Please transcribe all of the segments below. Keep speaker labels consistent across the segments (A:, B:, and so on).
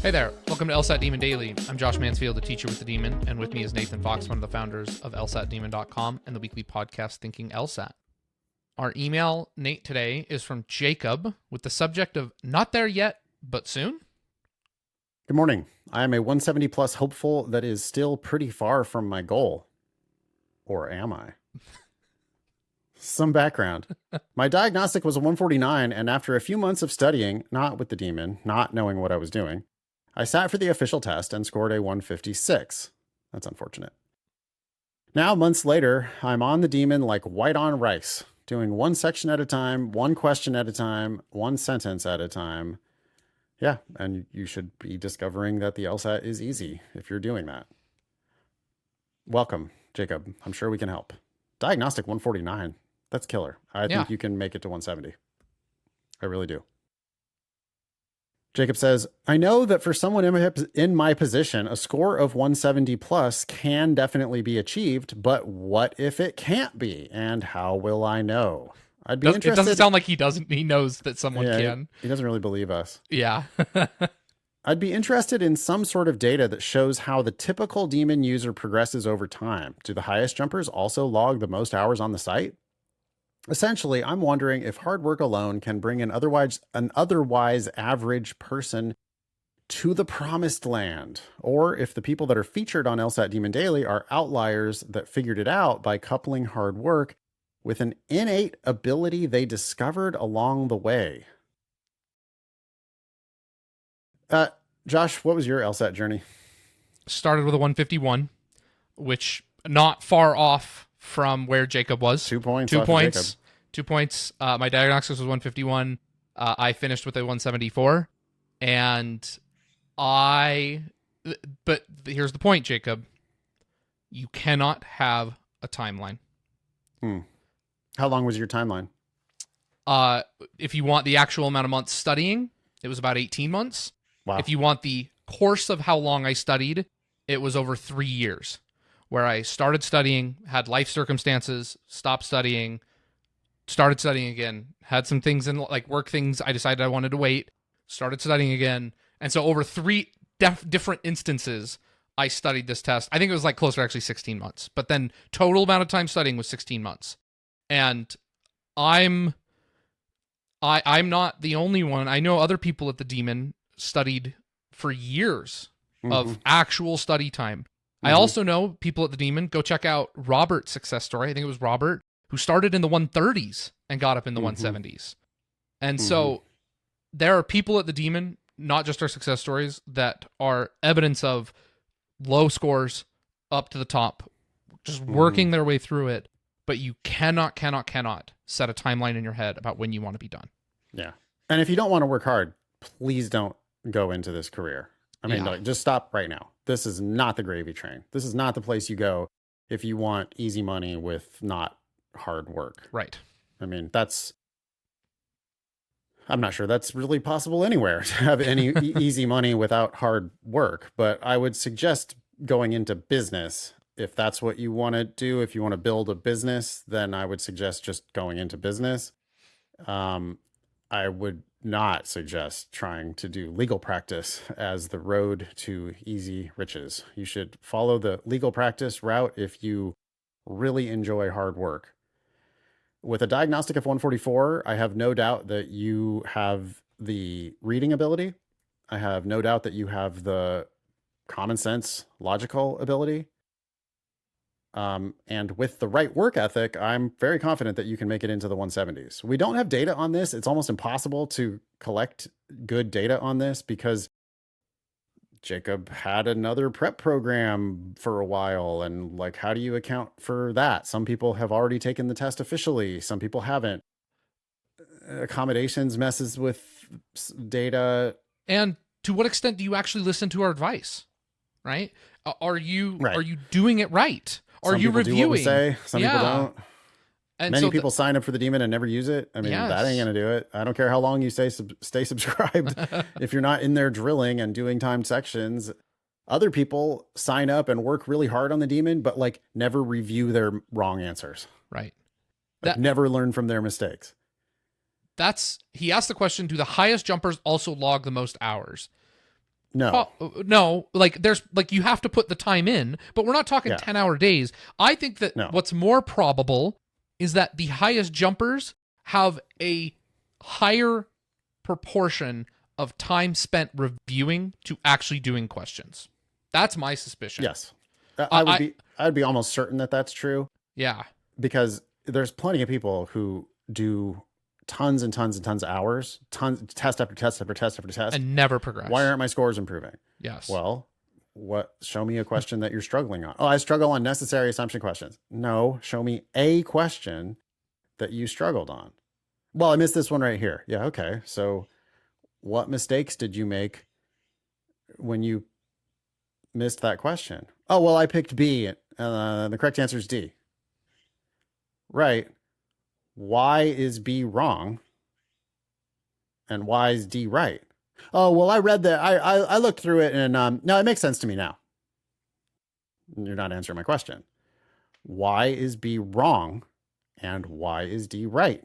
A: Hey there, welcome to LSAT Demon Daily. I'm Josh Mansfield, the teacher with the Demon, and with me is Nathan Fox, one of the founders of LSATdemon.com and the weekly podcast Thinking LSAT. Our email, Nate, today is from Jacob with the subject of not there yet, but soon.
B: Good morning. I am a 170 plus hopeful that is still pretty far from my goal. Or am I? Some background. My diagnostic was a 149, and after a few months of studying, not with the Demon, not knowing what I was doing, I sat for the official test and scored a 156. That's unfortunate. Now, months later, I'm on the Demon like white on rice, doing one section at a time, one question at a time, one sentence at a time. Yeah, and you should be discovering that the LSAT is easy if you're doing that. Welcome, Jacob. I'm sure we can help. Diagnostic 149. That's killer. I think you can make it to 170. I really do. Jacob says, I know that for someone in my position, a score of 170 plus can definitely be achieved, but what if it can't be? And how will I know? I'd be interested.
A: It doesn't sound like he knows that someone can.
B: He doesn't really believe us.
A: Yeah.
B: I'd be interested in some sort of data that shows how the typical Demon user progresses over time. Do the highest jumpers also log the most hours on the site? Essentially, I'm wondering if hard work alone can bring an otherwise average person to the promised land, or if the people that are featured on LSAT Demon Daily are outliers that figured it out by coupling hard work with an innate ability they discovered along the way. Josh, what was your LSAT journey?
A: Started with a 151, which not far off from where Jacob was.
B: 2 points.
A: 2 points. 2 points. My diagnostics was 151. I finished with a 174. And but here's the point, Jacob. You cannot have a timeline.
B: How long was your timeline?
A: If you want the actual amount of months studying, it was about 18 months.
B: Wow.
A: If you want the course of how long I studied, it was over 3 years, where I started studying, had life circumstances, stopped studying, started studying again, had some things in like work things I decided I wanted to wait, started studying again. And so over three different instances, I studied this test. I think it was like closer to actually 16 months, but then total amount of time studying was 16 months. And I'm not the only one. I know other people at the Demon studied for years of actual study time. I also know people at the Demon. Go check out Robert's success story. I think it was Robert who started in the 130s and got up in the 170s. And so there are people at the Demon, not just our success stories, that are evidence of low scores up to the top, just working their way through it. But you cannot set a timeline in your head about when you want to be done.
B: Yeah. And if you don't want to work hard, please don't go into this career. I mean, like, just stop right now. This is not the gravy train. This is not the place you go if you want easy money with not hard work.
A: Right.
B: I mean, I'm not sure that's really possible anywhere to have any easy money without hard work. But I would suggest going into business. If that's what you want to do, if you want to build a business, then I would suggest just going into business. I would not suggest trying to do legal practice as the road to easy riches. You should follow the legal practice route if you really enjoy hard work. With a diagnostic of 144, I have no doubt that you have the reading ability. I have no doubt that you have the common sense, logical ability. And with the right work ethic, I'm very confident that you can make it into the 170s. We don't have data on this. It's almost impossible to collect good data on this because Jacob had another prep program for a while. And like, how do you account for that? Some people have already taken the test officially. Some people haven't. Accommodations messes with data.
A: And to what extent do you actually listen to our advice? Right? Are you doing it right? Are you reviewing?
B: Do what we say. Some people don't.
A: And
B: many people sign up for the Demon and never use it. I mean, that ain't going to do it. I don't care how long you stay subscribed. If you're not in there drilling and doing timed sections, other people sign up and work really hard on the Demon, but like never review their wrong answers.
A: Right.
B: Like, never learn from their mistakes.
A: He asked the question, do the highest jumpers also log the most hours?
B: No.
A: No, like there's like you have to put the time in, but we're not talking
B: Yeah.
A: 10-hour days. I think that
B: No.
A: what's more probable is that the highest jumpers have a higher proportion of time spent reviewing to actually doing questions. That's my suspicion.
B: Yes. I'd be almost certain that that's true,
A: Yeah.
B: because there's plenty of people who do tons and tons and tons of hours, tons, test after test after test after test,
A: And never progress.
B: why aren't my scores improving?
A: Yes.
B: Well, show me a question that you're struggling on. Oh, I struggle on necessary assumption questions. No, show me a question that you struggled on. Well, I missed this one right here. Yeah, okay. So what mistakes did you make when you missed that question? Oh, well, I picked B. The correct answer is D. Right. Why is B wrong? And why is D right? Oh, well, I read that. I looked through it, and no, it makes sense to me now. You're not answering my question. Why is B wrong? And why is D right?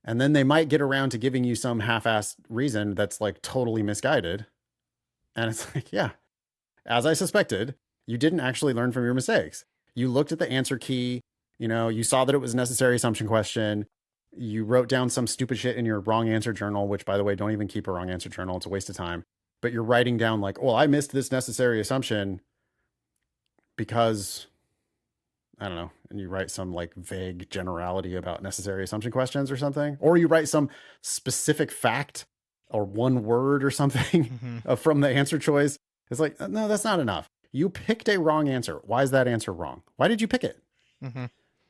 B: And then they might get around to giving you some half-assed reason that's like totally misguided. And it's like, yeah, as I suspected, you didn't actually learn from your mistakes. You looked at the answer key, you saw that it was a necessary assumption question. You wrote down some stupid shit in your wrong answer journal, which, by the way, don't even keep a wrong answer journal. It's a waste of time. But you're writing down like, well, I missed this necessary assumption because, I don't know. And you write some like vague generality about necessary assumption questions or something. Or you write some specific fact or one word or something from the answer choice. It's like, no, that's not enough. You picked a wrong answer. Why is that answer wrong? Why did you pick it?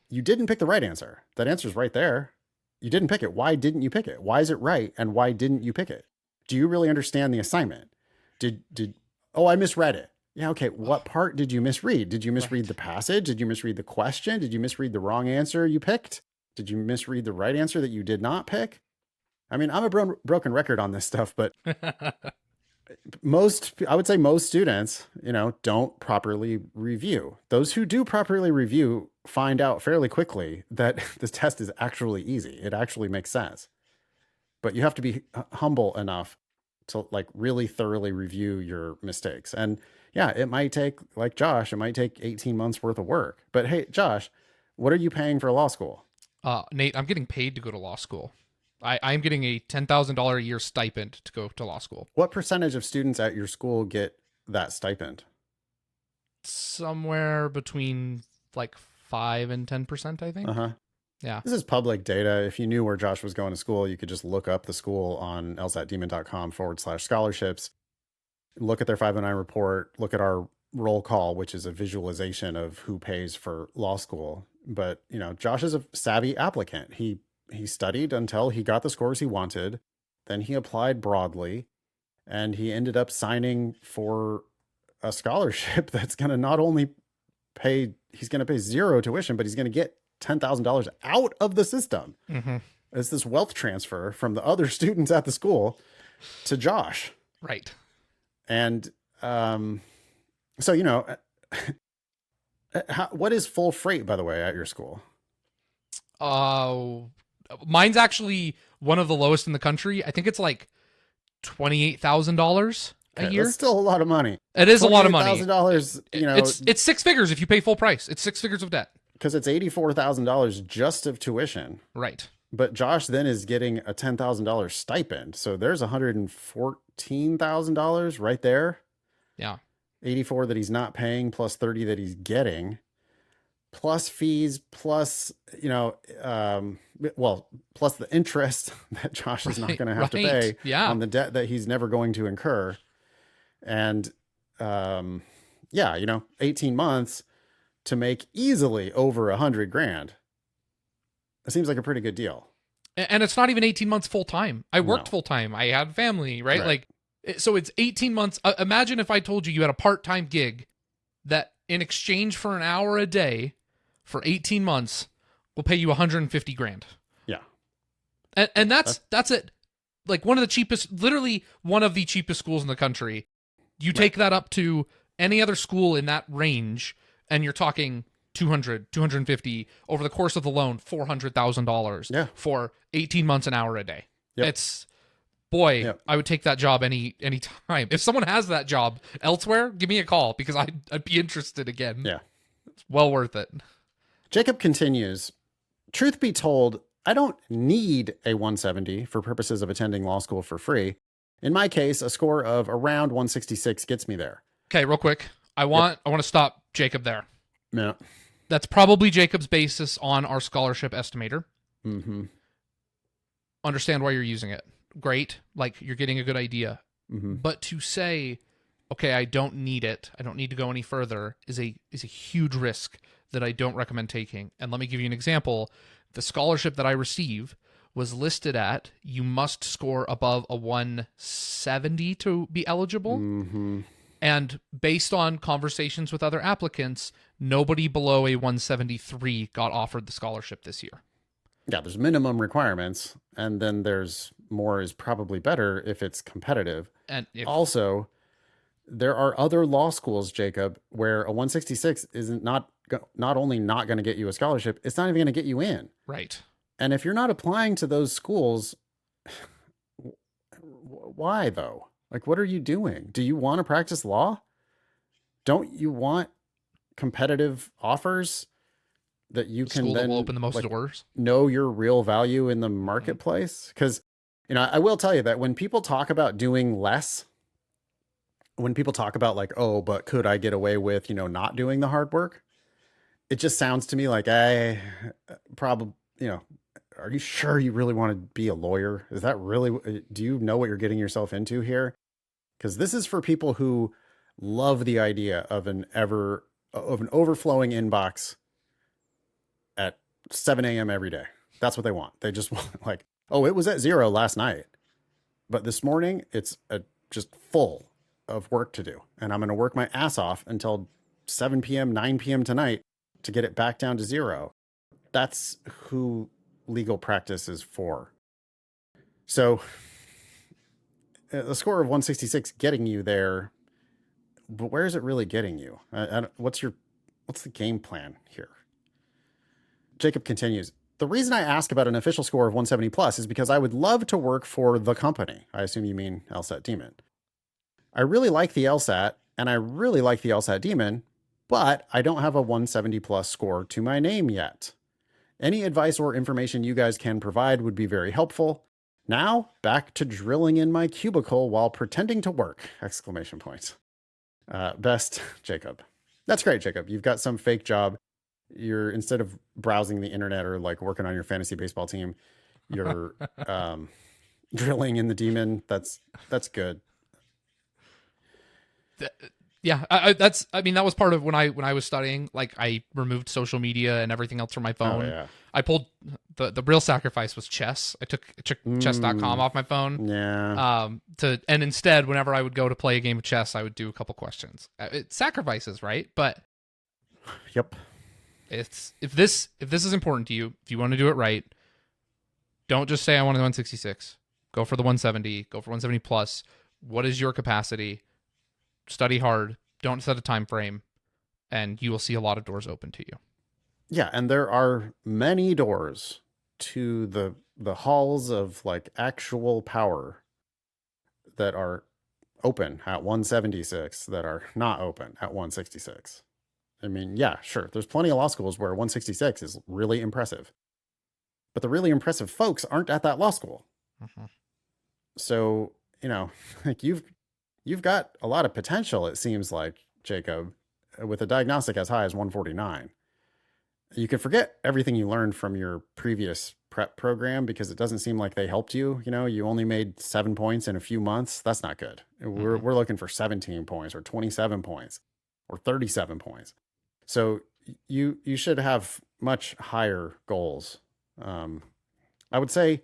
B: You didn't pick the right answer. That answer's right there. You didn't pick it. Why didn't you pick it? Why is it right? And why didn't you pick it? Do you really understand the assignment? Oh, I misread it. Yeah. Okay. What part did you misread? Did you misread the passage? Did you misread the question? Did you misread the wrong answer you picked? Did you misread the right answer that you did not pick? I mean, I'm a broken record on this stuff, but I would say most students, don't properly review. Those who do properly review find out fairly quickly that this test is actually easy. It actually makes sense. But you have to be humble enough to like really thoroughly review your mistakes. And yeah, it might take, like Josh, it might take 18 months worth of work. But hey, Josh, what are you paying for law school?
A: Nate, I'm getting paid to go to law school. I'm getting a $10,000 a year stipend to go to law school.
B: What percentage of students at your school get that stipend?
A: Somewhere between like 5 and 10%, I think. Yeah.
B: This is public data. If you knew where Josh was going to school, you could just look up the school on lsatdemon.com/scholarships. Look at their 509 report. Look at our roll call, which is a visualization of who pays for law school. But, Josh is a savvy applicant. He studied until he got the scores he wanted. Then he applied broadly, and he ended up signing for a scholarship that's going to not only he's going to pay zero tuition, but he's going to get $10,000 out of the system. It's this wealth transfer from the other students at the school to Josh.
A: Right.
B: And so, what is full freight, by the way, at your school?
A: Mine's actually one of the lowest in the country. I think it's like $28,000 a year.
B: That's still a lot of money.
A: It is a lot of money.
B: $28,000,
A: it's six figures if you pay full price. It's 6 figures of debt. Because
B: it's $84,000 just of tuition.
A: Right.
B: But Josh then is getting a $10,000 stipend. So there's $114,000 right there.
A: Yeah.
B: 84 that he's not paying plus 30 that he's getting. Plus fees, plus, plus the interest that Josh is not going to have to pay on the debt that he's never going to incur. And, 18 months to make easily over $100,000. It seems like a pretty good deal.
A: And it's not even 18 months full time. I worked full time. I had family, right? Like, so it's 18 months. Imagine if I told you had a part-time gig that in exchange for an hour a day for 18 months will pay you $150,000.
B: Yeah.
A: And that's it. Like one of the cheapest schools in the country. You take that up to any other school in that range and you're talking 200, 250 over the course of the loan, $400,000 for 18 months, an hour a day.
B: Yep.
A: It's boy,
B: Yep.
A: I would take that job any time. If someone has that job elsewhere, give me a call because I'd be interested again.
B: Yeah.
A: It's well worth it.
B: Jacob continues, truth be told, I don't need a 170 for purposes of attending law school for free. In my case, a score of around 166 gets me there.
A: Okay, real quick. I want to stop Jacob there.
B: Yeah.
A: That's probably Jacob's basis on our scholarship estimator.
B: Mm-hmm.
A: Understand why you're using it. Great. Like, you're getting a good idea.
B: Mm-hmm.
A: But to say, okay, I don't need it, I don't need to go any further, is a huge risk that I don't recommend taking. And let me give you an example. The scholarship that I receive was listed at, you must score above a 170 to be eligible.
B: Mm-hmm.
A: And based on conversations with other applicants, nobody below a 173 got offered the scholarship this year.
B: Yeah, there's minimum requirements, and then there's more is probably better if it's competitive.
A: And
B: also, there are other law schools, Jacob, where a 166 isn't not only not going to get you a scholarship, it's not even going to get you in.
A: Right.
B: And if you're not applying to those schools, why though? Like, what are you doing? Do you want to practice law? Don't you want competitive offers that you can
A: school
B: then
A: that will open the most doors?
B: Know your real value in the marketplace? Because, I will tell you that when people talk about doing less, when people talk about like, oh, but could I get away with, not doing the hard work? It just sounds to me like, probably, are you sure you really want to be a lawyer? Is that really, do you know what you're getting yourself into here? Because this is for people who love the idea of an overflowing inbox at 7 a.m. every day. That's what they want. They just want like, oh, it was at 0 last night, but this morning it's just full of work to do. And I'm going to work my ass off until 7 p.m., 9 p.m. tonight to get it back down to 0. That's who legal practice is for. So a score of 166 getting you there, but where is it really getting you? What's the game plan here? Jacob continues, the reason I ask about an official score of 170 plus is because I would love to work for the company. I assume you mean LSAT Demon. I really like the LSAT and I really like the LSAT Demon, but I don't have a 170 plus score to my name yet. Any advice or information you guys can provide would be very helpful. Now, back to drilling in my cubicle while pretending to work! ! Best, Jacob. That's great, Jacob. You've got some fake job. You're, instead of browsing the internet or like working on your fantasy baseball team, you're drilling in the demon. That's good.
A: Yeah, that was part of when I was studying. Like, I removed social media and everything else from my phone.
B: Oh, yeah.
A: I pulled the real sacrifice was chess. I took chess.com off my phone.
B: Yeah.
A: And instead, whenever I would go to play a game of chess, I would do a couple questions. It sacrifices, right? But
B: yep.
A: It's if this is important to you, if you want to do it right, don't just say I want to 166. Go for the 170. Go for 170 plus. What is your capacity? Study hard. Don't set a time frame, and you will see a lot of doors open to you.
B: Yeah, and there are many doors to the halls of like actual power that are open at 176 that are not open at 166. I mean, yeah, sure. There's plenty of law schools where 166 is really impressive, but the really impressive folks aren't at that law school.
A: Mm-hmm.
B: So, like you've got a lot of potential, it seems like, Jacob, with a diagnostic as high as 149. You can forget everything you learned from your previous prep program because it doesn't seem like they helped you. You only made 7 points in a few months. That's not good.
A: Mm-hmm.
B: We're looking for 17 points or 27 points or 37 points. So you should have much higher goals. I would say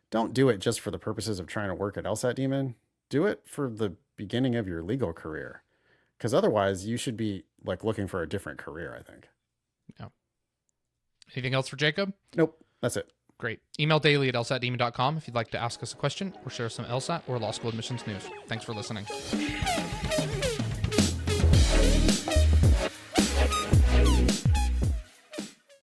B: don't do it just for the purposes of trying to work at LSAT Demon. Do it for the beginning of your legal career, because otherwise you should be like looking for a different career, I think.
A: Yeah. Anything else for Jacob?
B: Nope. That's it.
A: Great. Email daily@lsatdemon.com if you'd like to ask us a question or share some LSAT or law school admissions news. Thanks for listening.